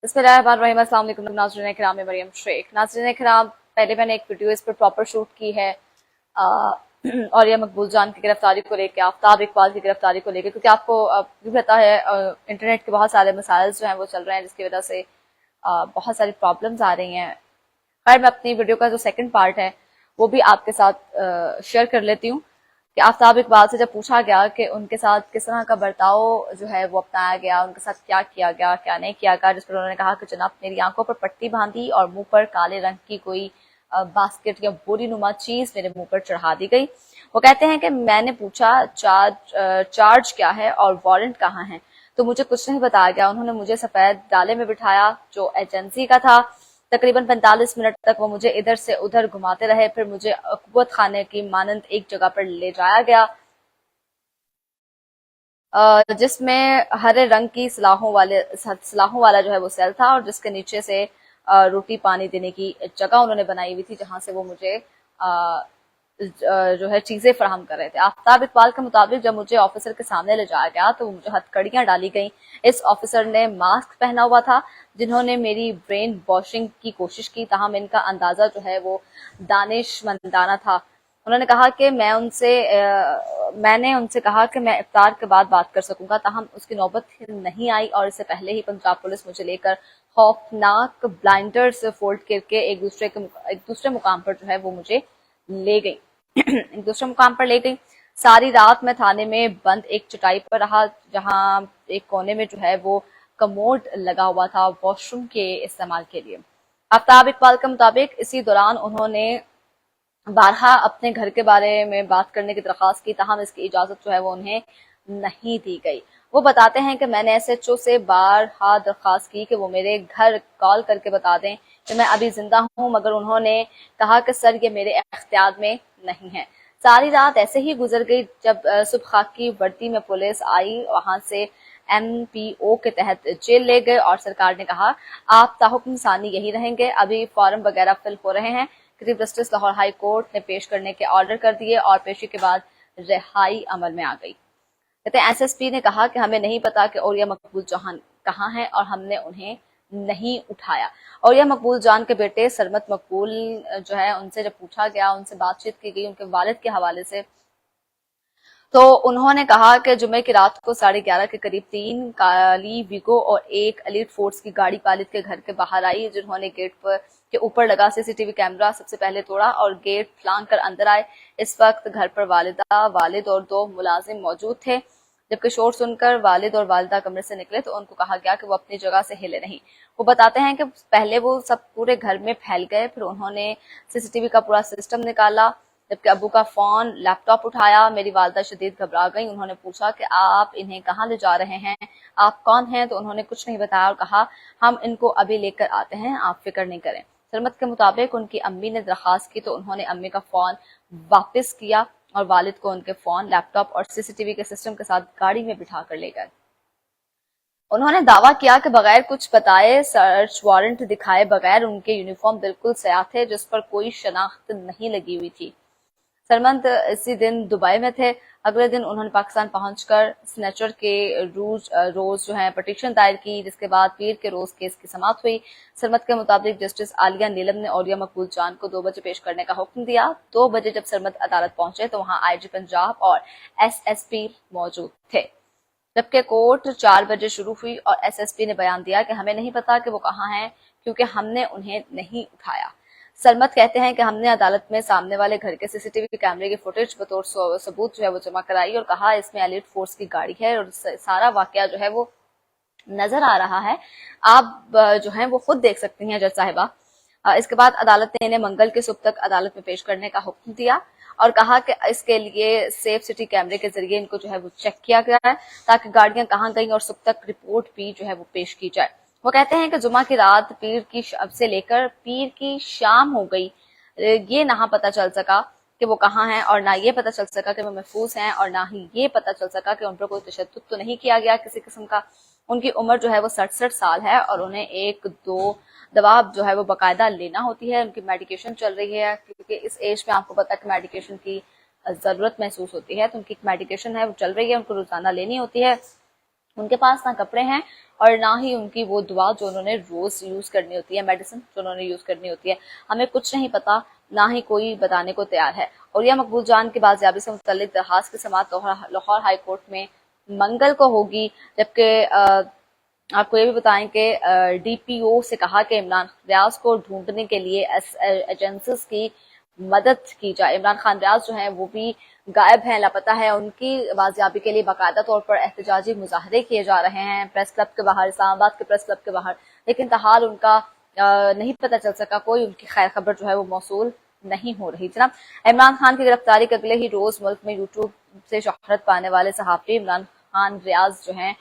बिस्मिल्लाहिर्रहमानिर्रहीम। अस्सलाम वालेकुम नाज़रीन किराम, मैं मरियम शेख। नाज़रीन किराम, पहले मैंने एक वीडियो इस पर प्रॉपर शूट की है और यह मकबूल जान की गिरफ्तारी को लेकर, आफ्ताब इकबाल की गिरफ्तारी को लेकर, क्योंकि आपको भी पता है इंटरनेट के बहुत सारे मसाइल जो हैं वो चल रहे हैं, जिसकी वजह से बहुत सारी प्रॉब्लम्स आ रही हैं। खैर, मैं अपनी वीडियो का जो सेकंड पार्ट है वो भी आपके साथ शेयर कर लेती हूँ कि आफ्ताब इकबाल से जब पूछा गया कि उनके साथ किस तरह का बर्ताव जो है वो अपनाया गया, उनके साथ क्या किया गया, क्या नहीं किया गया, जिस पर उन्होंने कहा कि जनाब मेरी आंखों पर पट्टी बांधी और मुंह पर काले रंग की कोई बास्केट या बोरी नुमा चीज मेरे मुंह पर चढ़ा दी गई। वो कहते हैं कि मैंने पूछा चार्ज क्या है और वारंट कहाँ है, तो मुझे कुछ नहीं बताया गया। उन्होंने मुझे सफेद डाले में बिठाया जो एजेंसी का था। तकरीबन 45 मिनट तक वो मुझे इधर से उधर घुमाते रहे, फिर मुझे कुव्वत खाने की मानंद एक जगह पर ले जाया गया जिसमें हरे रंग की सलाखों वाला जो है वो सेल था, और जिसके नीचे से रोटी पानी देने की जगह उन्होंने बनाई हुई थी, जहां से वो मुझे जो है चीजें फराहम कर रहे थे। आफ्ताब इकबाल के मुताबिक जब मुझे ऑफिसर के सामने ले जाया गया तो मुझे हथकड़ियां डाली गई। इस ऑफिसर ने मास्क पहना हुआ था, जिन्होंने मेरी ब्रेन वॉशिंग की कोशिश की, ताहम इनका अंदाजा जो है वो दानिशमंदाना था। उन्होंने कहा कि मैंने उनसे कहा कि मैं इफ्तार के बाद बात कर सकूंगा, ताहम उसकी नौबत नहीं आई, और इससे पहले ही पंजाब पुलिस मुझे लेकर खौफनाक ब्लाइंडर्स फोल्ड करके एक दूसरे मुकाम पर जो है वो मुझे ले गई। एक दूसरे मुकाम पर ले गई। सारी रात मैं थाने में बंद एक चटाई पर रहा, जहां एक कोने में जो है वो कमोड लगा हुआ था वॉशरूम के इस्तेमाल के लिए। आफ्ताब इकबाल के मुताबिक इसी दौरान उन्होंने बारहा अपने घर के बारे में बात करने की दरख्वास्त की, ताहम इसकी इजाजत जो है वो उन्हें नहीं दी गई। वो बताते हैं कि मैंने एसएचओ से बारहा दरख्वास्त की कि वो मेरे घर कॉल करके बता दें कि मैं अभी जिंदा हूं, मगर उन्होंने कहा कि सर ये मेरे इख्तियार में नहीं है। सारी रात ऐसे ही गुजर गई। जब सुबह खाक की वर्दी में पुलिस आई, वहां से एमपीओ के तहत जेल ले गए और सरकार ने कहा आप ताहुक्म सानी यही रहेंगे। अभी फॉर्म वगैरह फिल हो रहे हैं। Chief justice Lahore high court ने पेश करने के ऑर्डर कर दिए और पेशी के बाद रिहाई अमल में आ गई। कहते हैं एसएसपी ने कहा कि हमें नहीं पता कि औरिया मकबूल जान कहाँ है और हमने उन्हें नहीं उठाया। और यह मकबूल जान के बेटे सरमत मकबूल जो है, उनसे जब पूछा गया, उनसे बातचीत की गई उनके वालिद के हवाले से, तो उन्होंने कहा कि जुमे की रात को 11:30 के करीब 3 काली विगो और एक एलीट फोर्स की गाड़ी वालिद के घर के बाहर आई, जिन्होंने गेट पर के ऊपर लगा सीसीटीवी कैमरा सबसे पहले तोड़ा और गेट फांग कर अंदर आए। इस वक्त घर पर वालिदा, वालिद और 2 मुलाजिम मौजूद थे। जबकि शोर सुनकर वालिद और वालिदा कमरे से निकले तो उनको कहा गया कि वो अपनी जगह से हिले नहीं। वो बताते हैं कि पहले वो सब पूरे घर में फैल गए, फिर उन्होंने सीसीटीवी का पूरा सिस्टम निकाला। जबकि अबू का फोन लैपटॉप उठाया। मेरी वालदा शदीद घबरा गई। उन्होंने पूछा कि आप इन्हें कहाँ ले जा रहे हैं, आप कौन हैं? तो उन्होंने कुछ नहीं बताया और कहा हम इनको अभी लेकर आते हैं, आप फिक्र नहीं करें। सरमत के मुताबिक उनकी अम्मी ने दरखास्त की तो उन्होंने अम्मी का फोन वापस किया और वालिद को उनके फोन, लैपटॉप और सीसीटीवी के सिस्टम के साथ गाड़ी में बिठा कर ले गए। उन्होंने दावा किया कि बगैर कुछ बताए, सर्च वारंट दिखाए बगैर उनके यूनिफॉर्म बिल्कुल सयाह थे, जिस पर कोई शनाख्त नहीं लगी हुई थी। सलमत इसी दिन दुबई में थे। अगले दिन उन्होंने पाकिस्तान पहुंचकर स्नेचर के रोज जो है पटिशन दायर की, जिसके बाद पीर के रोज केस की समाप्त हुई। सरमत के मुताबिक जस्टिस आलिया नीलम ने औरिया मकबूल जान को 2 बजे पेश करने का हुक्म दिया। 2 बजे जब सरमत अदालत पहुंचे तो वहां आईजी पंजाब और एसएसपी मौजूद थे। जबकि कोर्ट 4 बजे शुरू हुई और एसएसपी ने बयान दिया कि हमें नहीं पता कि वो कहाँ हैं, क्योंकि हमने उन्हें नहीं उठाया। सरमत कहते हैं कि हमने अदालत में सामने वाले घर के सीसीटीवी कैमरे की फुटेज बतौर सबूत जो है वो जमा कराई और कहा इसमें एलीट फोर्स की गाड़ी है और सारा वाकया जो है वो नजर आ रहा है। आप जो है वो खुद देख सकती हैं जज साहिबा। इसके बाद अदालत ने इन्हें मंगल के सुबह तक अदालत में पेश करने का हुक्म दिया और कहा कि इसके लिए सेफ सिटी कैमरे के जरिए इनको जो है वो चेक किया गया है, ताकि गाड़ियां कहाँ गई और सुबह तक रिपोर्ट भी जो है वो पेश की जाए। वो कहते हैं कि जुमा की रात पीर की अब से लेकर पीर की शाम हो गई, ये ना पता चल सका कि वो कहाँ हैं और ना ये पता चल सका कि वो महफूज हैं और ना ही ये पता चल सका कि उन पर कोई तशद्दुद तो नहीं किया गया किसी किस्म का। उनकी उम्र जो है वो 67 साल है और उन्हें 1-2 दवा जो है वो बाकायदा लेना होती है। उनकी मेडिकेशन चल रही है, क्योंकि इस एज में आपको पता है कि मेडिकेशन की जरूरत महसूस होती है, तो उनकी मेडिकेशन है वो चल रही है, उनको रोजाना लेनी होती है। ان کے پاس نہ کپڑے ہیں اور نہ ہی ان کی وہ دعا جو انہوں نے روز یوز کرنی ہوتی ہے، میڈیسن جو انہوں نے یوز کرنی ہوتی ہے. ہمیں کچھ نہیں پتا، نہ ہی کوئی بتانے کو تیار ہے. اولیاء مقبول جان کی بازیابی سے متعلق درخواست کی سماعت لاہور ہائی کورٹ میں منگل کو ہوگی. جبکہ آپ کو یہ بھی بتائیں کہ ڈی پی او سے کہا کہ عمران ریاض کو ڈھونڈنے کے لیے ایجنسیز کی مدد کی جائے. عمران خان ریاض جو ہیں وہ بھی غائب ہیں، لاپتہ ہے. ان کی بازیابی کے لیے باقاعدہ طور پر احتجاجی مظاہرے کیے جا رہے ہیں پریس کلب کے باہر، اسلام آباد کے پریس کلب کے باہر، لیکن تاحال ان کا نہیں پتہ چل سکا، کوئی ان کی خیر خبر جو ہے وہ موصول نہیں ہو رہی. جناب عمران خان کی گرفتاری کے اگلے ہی روز ملک میں یوٹیوب سے شہرت پانے والے صحافی عمران خان ریاض جو ہیں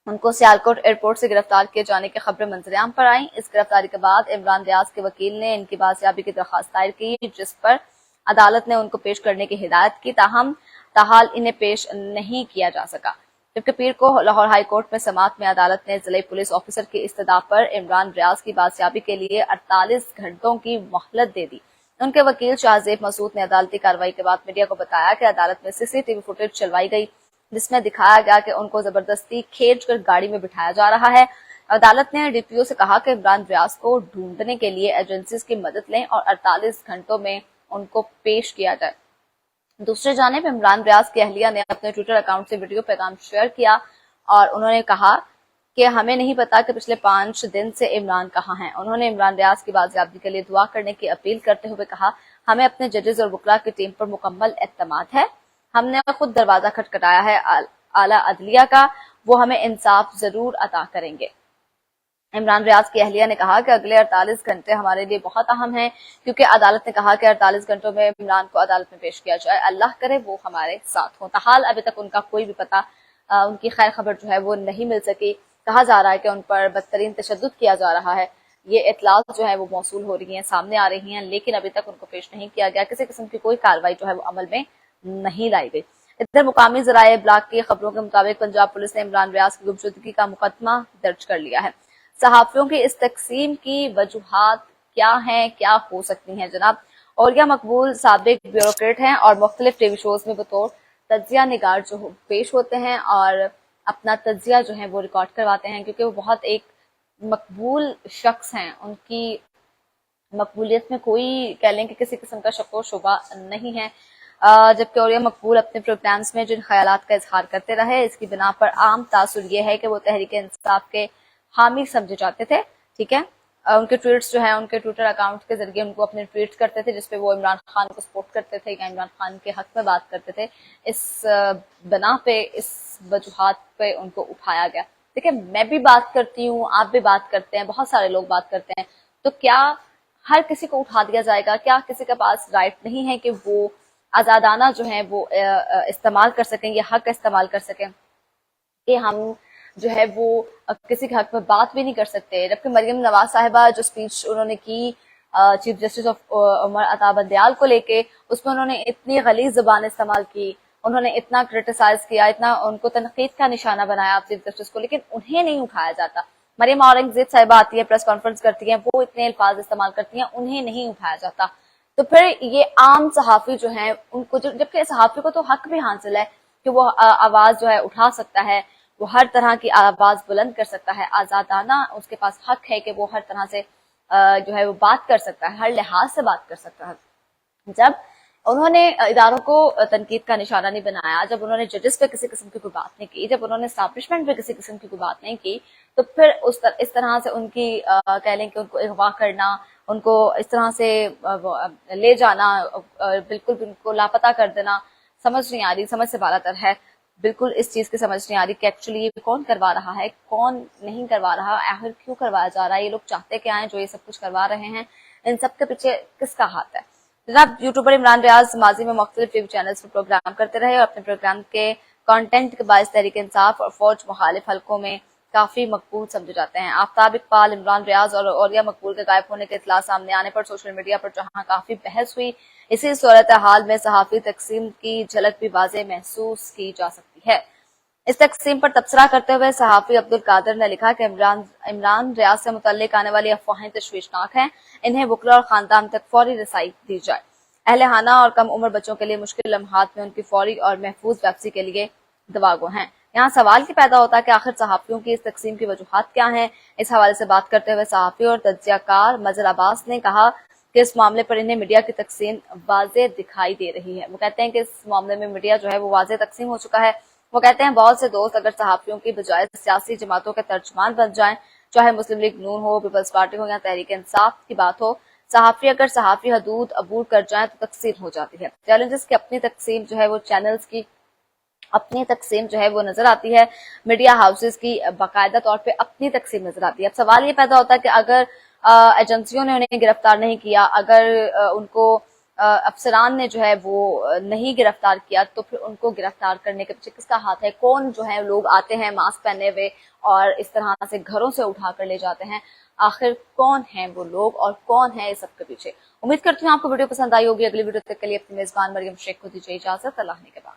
ان کو سیالکوٹ ایئرپورٹ سے گرفتار کیے جانے کی خبریں منظر عام پر آئیں. اس گرفتاری کے بعد عمران ریاض کے وکیل نے ان کی بازیابی کی درخواست دائر کی، جس پر عدالت نے ان کو پیش کرنے کی ہدایت کی، تاہم تاحال انہیں پیش نہیں کیا جا سکا. جبکہ پیر کو لاہور ہائی کورٹ میں سماعت میں عدالت نے ضلعی پولیس آفیسر کی استدعا پر عمران ریاض کی بازیابی کے لیے 48 گھنٹوں کی مہلت دے دی. ان کے وکیل شاہ زیب مسعود نے عدالتی کارروائی کے بعد میڈیا کو بتایا کہ عدالت میں سی سی ٹی وی فوٹیج چلوائی گئی، جس میں دکھایا گیا کہ ان کو زبردستی کھینچ کر گاڑی میں بٹھایا جا رہا ہے. عدالت نے ڈی پی او سے کہا کہ عمران ریاض کو ڈھونڈنے کے لیے ایجنسیز کی مدد لیں اور 48 گھنٹوں میں ان کو پیش کیا جائے. دوسری جانب عمران ریاض کی اہلیہ نے اپنے ٹویٹر اکاؤنٹ سے ویڈیو پیغام شیئر کیا اور انہوں نے کہا کہ ہمیں نہیں پتا کہ پچھلے 5 دن سے عمران کہاں ہیں. انہوں نے عمران ریاض کی بازیابی کے لیے دعا کرنے کی اپیل کرتے ہوئے کہا ہمیں اپنے ججز اور وکلاء کی ٹیم پر مکمل اعتماد ہے. ہم نے خود دروازہ کھٹکھٹایا ہے اعلیٰ عدلیہ کا، وہ ہمیں انصاف ضرور عطا کریں گے. عمران ریاض کی اہلیہ نے کہا کہ اگلے 48 گھنٹے ہمارے لیے بہت اہم ہیں، کیونکہ عدالت نے کہا کہ 48 گھنٹوں میں عمران کو عدالت میں پیش کیا جائے. اللہ کرے وہ ہمارے ساتھ ہوں. تاحال ابھی تک ان کا کوئی بھی پتہ، ان کی خیر خبر جو ہے وہ نہیں مل سکی. کہا جا رہا ہے کہ ان پر بدترین تشدد کیا جا رہا ہے. یہ اطلاعات جو ہے وہ موصول ہو رہی ہیں، سامنے آ رہی ہیں، لیکن ابھی تک ان کو پیش نہیں کیا گیا. کسی قسم کی کوئی کارروائی جو ہے وہ عمل میں نہیں لائی گئی. ادھر مقامی ذرائع ابلاغ کی خبروں کے مطابق پنجاب پولیس نے عمران ریاض کی گمشدگی کا مقدمہ درج کر لیا ہے. صحافیوں کی اس تقسیم کی وجوہات کیا ہیں، کیا ہو سکتی ہیں؟ جناب اولیاء مقبول سابق بیوروکریٹ ہیں اور مختلف ٹی وی شوز میں بطور تجزیہ نگار جو پیش ہوتے ہیں اور اپنا تجزیہ جو ہے وہ ریکارڈ کرواتے ہیں، کیونکہ وہ بہت ایک مقبول شخص ہیں. ان کی مقبولیت میں کوئی کہہ لیں کہ کسی قسم کا شک و شبہ نہیں ہے. جبکہ اولیاء مقبول اپنے پروگرامز میں جن خیالات کا اظہار کرتے رہے، اس کی بنا پر عام تاثر یہ ہے کہ وہ تحریک انصاف کے حامی سمجھے جاتے تھے. ٹھیک ہے، ان کے ٹویٹس جو ہیں ان کے ٹویٹر اکاؤنٹ کے ذریعے ان کو اپنے ٹویٹس کرتے تھے جس پہ وہ عمران خان کو سپورٹ کرتے تھے یا عمران خان کے حق میں بات کرتے تھے. اس بنا پہ، اس وجوہات پہ ان کو اٹھایا گیا. دیکھیں، میں بھی بات کرتی ہوں، آپ بھی بات کرتے ہیں، بہت سارے لوگ بات کرتے ہیں، تو کیا ہر کسی کو اٹھا دیا جائے گا؟ کیا کسی کے پاس رائٹ نہیں ہے کہ وہ آزادانہ جو ہے وہ استعمال کر سکیں، یہ حق استعمال کر سکیں کہ ہم جو ہے وہ کسی کے حق میں بات بھی نہیں کر سکتے؟ جبکہ مریم نواز صاحبہ جو سپیچ انہوں نے کی chief justice of Umar Ata Bandial کو لے کے، اس میں انہوں نے اتنی غلیظ زبان استعمال کی، انہوں نے اتنا کرٹیسائز کیا، اتنا ان کو تنقید کا نشانہ بنایا چیف جسٹس کو، لیکن انہیں نہیں اٹھایا جاتا. مریم اورنگزیب صاحبہ آتی ہے، پریس کانفرنس کرتی ہیں، وہ اتنے الفاظ استعمال کرتی ہیں، انہیں نہیں اٹھایا جاتا. تو پھر یہ عام صحافی جو ہیں ان کو، جبکہ صحافی کو تو حق بھی حاصل ہے کہ وہ آواز جو ہے اٹھا سکتا ہے، وہ ہر طرح کی آواز بلند کر سکتا ہے، آزادانہ اس کے پاس حق ہے کہ وہ ہر طرح سے جو ہے وہ بات کر سکتا ہے، ہر لحاظ سے بات کر سکتا ہے. جب انہوں نے اداروں کو تنقید کا نشانہ نہیں بنایا، جب انہوں نے ججز پہ کسی قسم کی کوئی بات نہیں کی، جب انہوں نے اسٹیبلشمنٹ پہ کسی قسم کی کوئی بات نہیں کی، تو پھر اس طرح سے ان کی کہہ لیں کہ ان کو اغوا کرنا، ان کو اس طرح سے لے جانا، بالکل ان کو لاپتہ کر دینا، سمجھ نہیں آ رہی، سمجھ سے بالاتر ہے. بالکل اس چیز کی سمجھ نہیں آ رہی کہ ایکچولی یہ کون کروا رہا ہے، کون نہیں کروا رہا، آخر کیوں کروایا جا رہا ہے، یہ لوگ چاہتے کیا ہیں جو یہ سب کچھ کروا رہے ہیں، ان سب کے پیچھے کس کا ہاتھ ہے؟ جناب یوٹیوبر عمران ریاض ماضی میں مختلف ٹی وی چینلز پر پروگرام کرتے رہے اور اپنے پروگرام کے کانٹینٹ کے باعث تحریک انصاف اور فوج مخالف حلقوں میں کافی مقبول سمجھے جاتے ہیں. آفتاب اقبال، عمران ریاض اور اولیاء مقبول کے غائب ہونے کے اطلاع سامنے آنے پر سوشل میڈیا پر جہاں کافی بحث ہوئی، اسی صورتحال میں صحافی تقسیم کی جھلک بھی واضح محسوس کی جا سکتی ہے. اس تقسیم پر تبصرہ کرتے ہوئے صحافی عبد القادر نے لکھا کہ عمران ریاض سے متعلق آنے والی افواہیں تشویشناک ہیں، انہیں وکلا اور خاندان تک فوری رسائی دی جائے. اہل خانہ اور کم عمر بچوں کے لیے مشکل لمحات میں ان کی فوری اور محفوظ واپسی کے لیے دعا گو ہیں. यहाँ सवाल ये पैदा होता है कि आखिर सहाफियों की इस तकसीम की वजूहात क्या हैं। इस हवाले से बात करते हुए सहाफी और तज्जियाकार मजहर अब्बास ने कहा कि इस मामले पर इन्हें मीडिया की तकसीम वाज़ेह दिखाई दे रही है। वो कहते हैं कि इस मामले में मीडिया जो है वो वाज़ेह तकसीम हो चुका है। वो कहते हैं बहुत से दोस्त अगर सहाफियों की बजाय सियासी जमातों के तर्जमान बन जाएं, चाहे मुस्लिम लीग नून हो, पीपल्स पार्टी हो या तहरीक इंसाफ की बात हो, सहाफी अगर सहाफी हदूद अबूर कर जाए तो तकसीम हो जाती है। चैलेंजेस की अपनी तकसीम जो है वो चैनल्स की अपनी तकसीम जो है वो नजर आती है, मीडिया हाउसेस की बाकायदा तौर पे अपनी तकसीम नजर आती है। अब सवाल ये पैदा होता है कि अगर एजेंसियों ने उन्हें गिरफ्तार नहीं किया, अगर उनको अफसरान ने जो है वो नहीं गिरफ्तार किया, तो फिर उनको गिरफ्तार करने के पीछे किसका हाथ है? कौन जो है लोग आते हैं मास्क पहने हुए और इस तरह से घरों से उठा कर ले जाते हैं? आखिर कौन है वो लोग और कौन है इस सब के पीछे? उम्मीद करती हूँ आपको वीडियो पसंद आई होगी। अगली वीडियो तक के लिए अपनी मेजबान मरियम शेख को दीजिए इजाजत। अल्लाह के बाद।